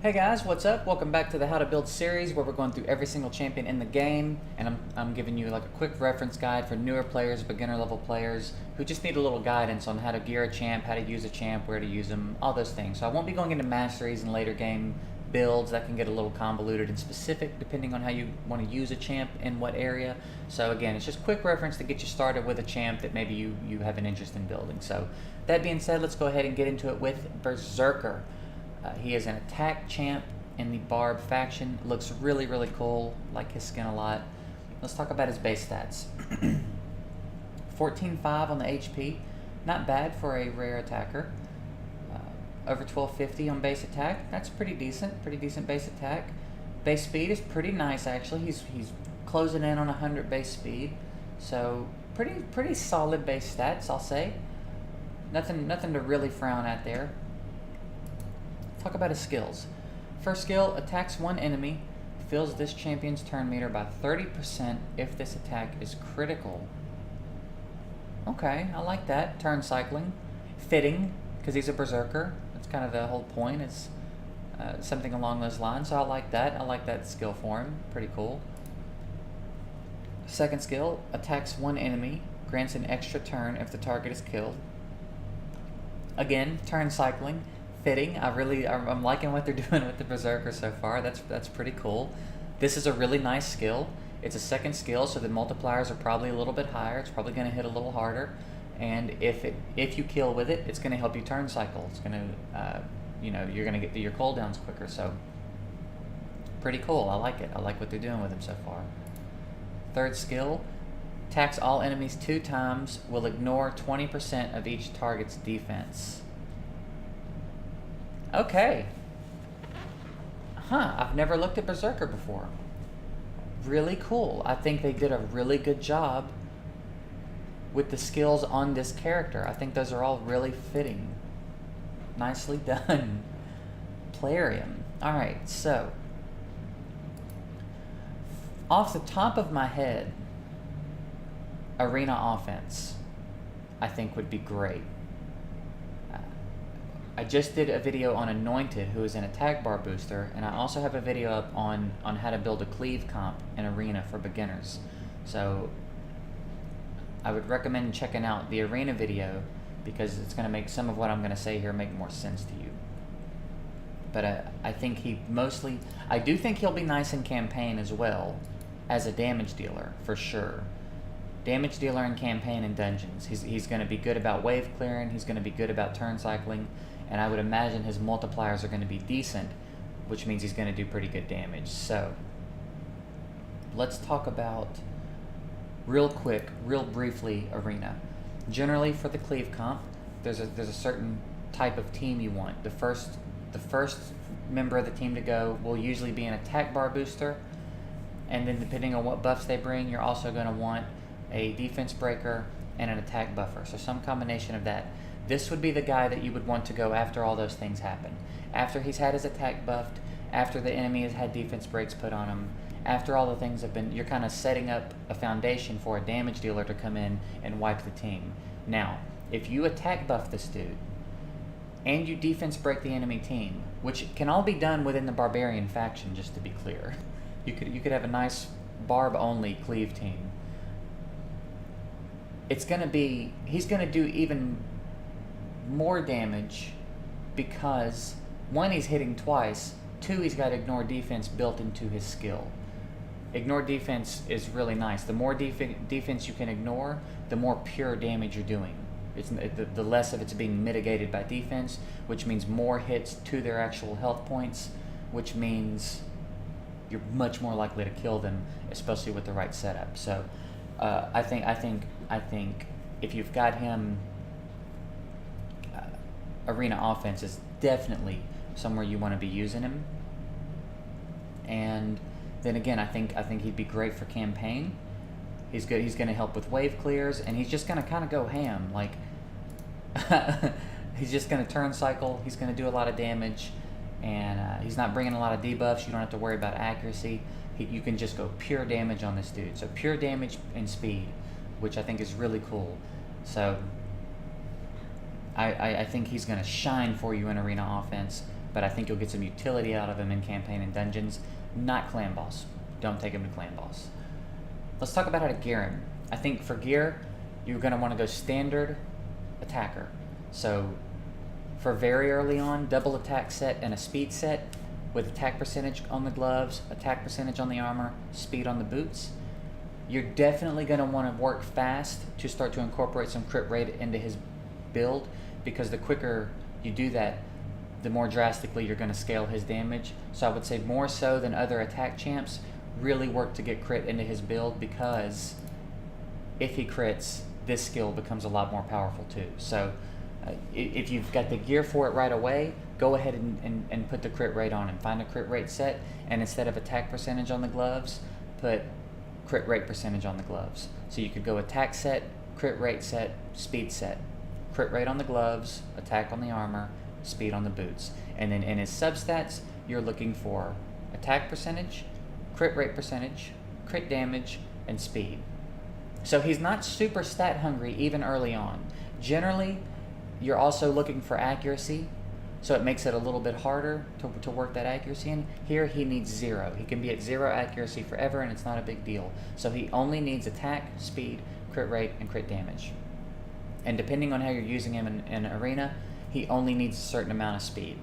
Hey guys, what's up? Welcome back to the How to Build series where we're going through every single champion in the game, and I'm giving you like a quick reference guide for newer players, beginner level players who just need a little guidance on how to gear a champ, how to use a champ, where to use them, all those things. So I won't be going into masteries and later game builds. That can get a little convoluted and specific depending on how you want to use a champ in what area. So again, it's just quick reference to get you started with a champ that maybe you have an interest in building. So that being said, let's go ahead and get into it with Berserker. He is an attack champ in the Barb faction. Looks really, really cool. Like his skin a lot. Let's talk about his base stats. 14.5 on the HP. Not bad for a rare attacker. Over 1250 on base attack. That's pretty decent. Pretty decent base attack. Base speed is pretty nice actually. He's closing in on 100 base speed. So pretty solid base stats, I'll say. Nothing to really frown at there. Talk about his skills. First skill, attacks one enemy, fills this champion's turn meter by 30% if this attack is critical. Okay, I like that. Turn cycling. Fitting, because he's a berserker. That's kind of the whole point. It's something along those lines, so I like that. I like that skill for him. Pretty cool. Second skill, attacks one enemy, grants an extra turn if the target is killed. Again, turn cycling. Fitting. I'm liking what they're doing with the Berserker so far. That's pretty cool. This is a really nice skill. It's a second skill, so the multipliers are probably a little bit higher. It's probably going to hit a little harder, and if you kill with it, it's going to help you turn cycle. It's going to, you're going to get through your cooldowns quicker. So pretty cool. I like it. I like what they're doing with him so far. Third skill, attacks all enemies 2 times. Will ignore 20% of each target's defense. Okay. I've never looked at Berserker before. Really cool. I think they did a really good job with the skills on this character. I think those are all really fitting. Nicely done. Playerium. Alright, so off the top of my head, arena offense I think would be great. I just did a video on Anointed, who is an attack bar booster, and I also have a video up on how to build a cleave comp in Arena for beginners. So I would recommend checking out the Arena video because it's going to make some of what I'm going to say here make more sense to you. But I do think he'll be nice in campaign as well as a damage dealer, for sure. Damage dealer in campaign and dungeons. He's going to be good about wave clearing, he's going to be good about turn cycling, and I would imagine his multipliers are going to be decent, which means he's going to do pretty good damage. So let's talk about, real quick, real briefly, Arena. Generally for the cleave comp, there's a certain type of team you want. The first member of the team to go will usually be an attack bar booster, and then depending on what buffs they bring, you're also going to want a defense breaker and an attack buffer. So some combination of that. This would be the guy that you would want to go after all those things happen. After he's had his attack buffed, after the enemy has had defense breaks put on him, after all the things have been, you're kind of setting up a foundation for a damage dealer to come in and wipe the team. Now, if you attack buff this dude, and you defense break the enemy team, which can all be done within the Barbarian faction, just to be clear. You could have a nice Barb-only cleave team. He's going to do even more damage because, 1, he's hitting twice, 2, he's got ignore defense built into his skill. Ignore defense is really nice. The more defense you can ignore, the more pure damage you're doing. The less of it's being mitigated by defense, which means more hits to their actual health points, which means you're much more likely to kill them, especially with the right setup. So I think if you've got him, arena offense is definitely somewhere you want to be using him. And then again, I think he'd be great for campaign. He's good. He's going to help with wave clears, and he's just going to kind of go ham. Like he's just going to turn cycle. He's going to do a lot of damage, and he's not bringing a lot of debuffs. You don't have to worry about accuracy. You can just go pure damage on this dude. So pure damage and speed, which I think is really cool. So I think he's going to shine for you in arena offense, but but I think you'll get some utility out of him in campaign and dungeons. Not clan boss. Don't take him to clan boss. Let's talk about how to gear him. I think for gear, you're going to want to go standard attacker. So for very early on, double attack set and a speed set with attack percentage on the gloves, attack percentage on the armor, speed on the boots. You're definitely going to want to work fast to start to incorporate some crit rate into his build, because the quicker you do that, the more drastically you're going to scale his damage. So I would say more so than other attack champs, really work to get crit into his build, because if he crits, this skill becomes a lot more powerful too. So if you've got the gear for it right away, go ahead and put the crit rate on him. Find a crit rate set, and instead of attack percentage on the gloves, put crit rate percentage on the gloves. So you could go attack set, crit rate set, speed set. Crit rate on the gloves, attack on the armor, speed on the boots. And then in his substats, you're looking for attack percentage, crit rate percentage, crit damage, and speed. So he's not super stat hungry even early on. Generally, you're also looking for accuracy, so it makes it a little bit harder to work that accuracy in. Here he needs 0. He can be at 0 accuracy forever, and it's not a big deal. So he only needs attack, speed, crit rate, and crit damage. And depending on how you're using him in arena, he only needs a certain amount of speed,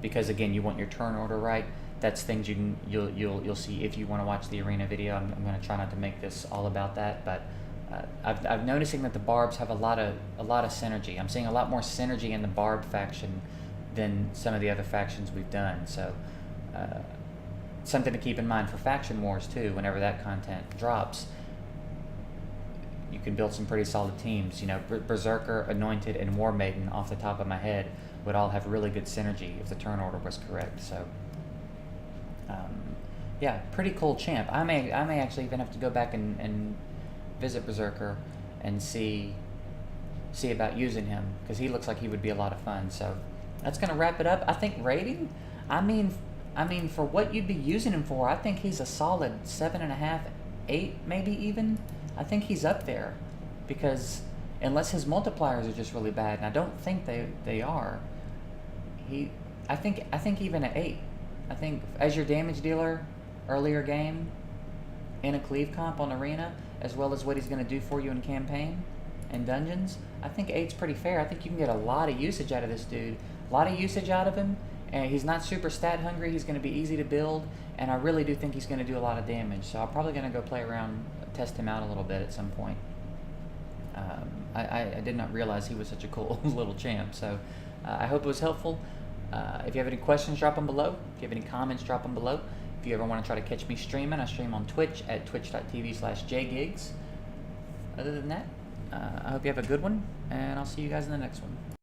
because again, you want your turn order right. That's things you'll see if you want to watch the arena video. I'm going to try not to make this all about that, but I'm noticing that the Barbs have a lot of synergy. I'm seeing a lot more synergy in the Barb faction than some of the other factions we've done. So something to keep in mind for faction wars too. Whenever that content drops, you can build some pretty solid teams. You know, Berserker, Anointed, and War Maiden off the top of my head would all have really good synergy if the turn order was correct. So yeah, pretty cool champ. I may actually even have to go back and visit Berserker and see about using him, because he looks like he would be a lot of fun. So that's gonna wrap it up. I think rating, I mean for what you'd be using him for, I think he's a solid 7.5, 8 maybe even. I think he's up there, because unless his multipliers are just really bad, and I don't think they are, I think even at 8, I think as your damage dealer earlier game in a cleave comp on arena, as well as what he's going to do for you in campaign and dungeons, I think 8's pretty fair. I think you can get a lot of usage out of this dude, a lot of usage out of him, and he's not super stat hungry. He's going to be easy to build, and I really do think he's going to do a lot of damage. So I'm probably going to go play around, test him out a little bit at some point. I did not realize he was such a cool little champ. So I hope it was helpful. If you have any questions, drop them below. If you have any comments, drop them below. If you ever want to try to catch me streaming, I stream on Twitch at twitch.tv/JGigs. Other than that, I hope you have a good one, and I'll see you guys in the next one.